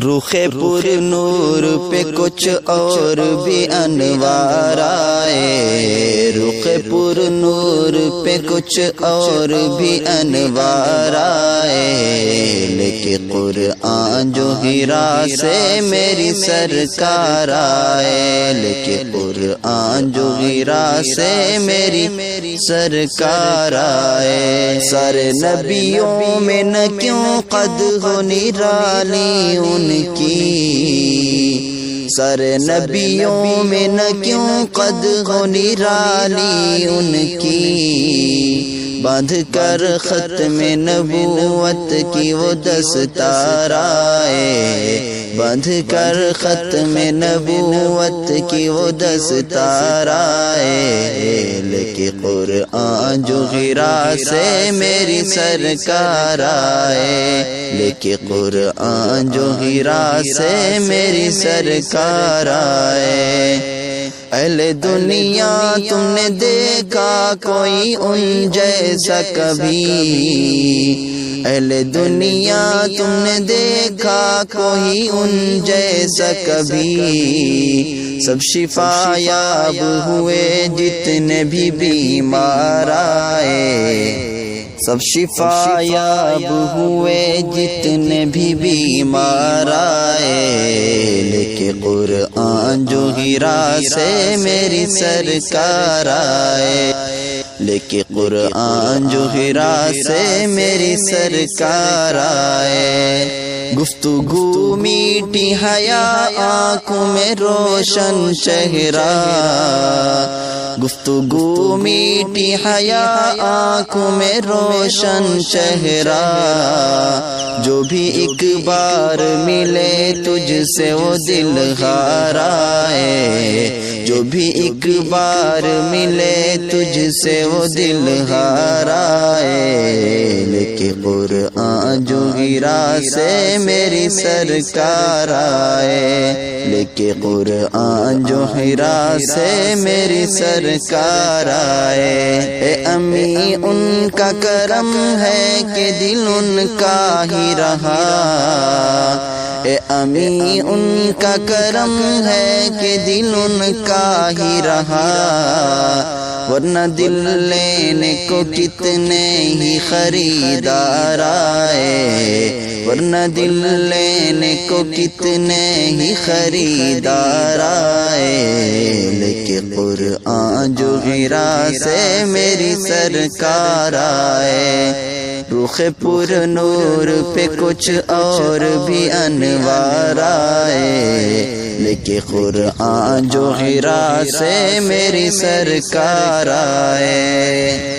رخ پر نور پہ کچھ اور بھی انوار آئے، رخ پر نور پہ کچھ اور بھی انوار آئے، لیکن قرآن جو ہیرا سے میری سرکار آئے، لیکن قرآن جو ہیرا سے میری سرکار آئے۔ سارے نبیوں میں نہ کیوں قد ہو نرالی ان کی، سارے نبیوں میں نہ کیوں قد ہو نرالی ان کی، باندھ کر ختم نبوت کی وہ دستار آئے، باندھ کر ختم نبوت کی وہ دستار آئے، لیکن قرآن جو ہیرا سے میری سرکار آئے، لیکن قرآن جو ہیرا سے میری سرکار آئے۔ اہل دنیا تم نے دیکھا کوئی ان جیسا کبھی، اہل دنیا تم نے دیکھا کوئی ان جیسا کبھی، سب شفا یاب ہوئے جتنے بھی بیمار آئے، سب شفا یاب ہوئے جتنے بھی بیمار آئے، لیکن قرآن جو ہیرا سے میری سرکار آئے، لیکن قرآن جو ہیرا سے میری سرکار آئے۔ گفتگو میٹھی حیا آنکھوں میں روشن چہرہ، گفتگو میٹھی حیا آنکھوں میں روشن چہرہ، جو بھی ایک بار ملے تجھ سے وہ دل ہار آئے، جو بھی ایک بار ملے تجھ سے وہ دل ہار آئے، لیکن قرآن جو ہیرا سے میری سرکار آئے، لیکن قرآن جو ہیرا سے میری سرکار آئے۔ اے امی ان کا کرم ہے کہ دل ان کا ہی رہا، اے امی ان کا کرم ہے کہ دل ان کا ہی رہا، ورنہ دل لینے کو کتنے ہی خریدار آئے، ورنہ دل لینے کو کتنے ہی خریدار آئے، لیکن قرآن جو ہیرا سے میری سرکار آئے۔ رخ پر نور پہ کچھ اور بھی انوار آئے، لیکن قرآن جو ہیرا سے میری سرکار آئے۔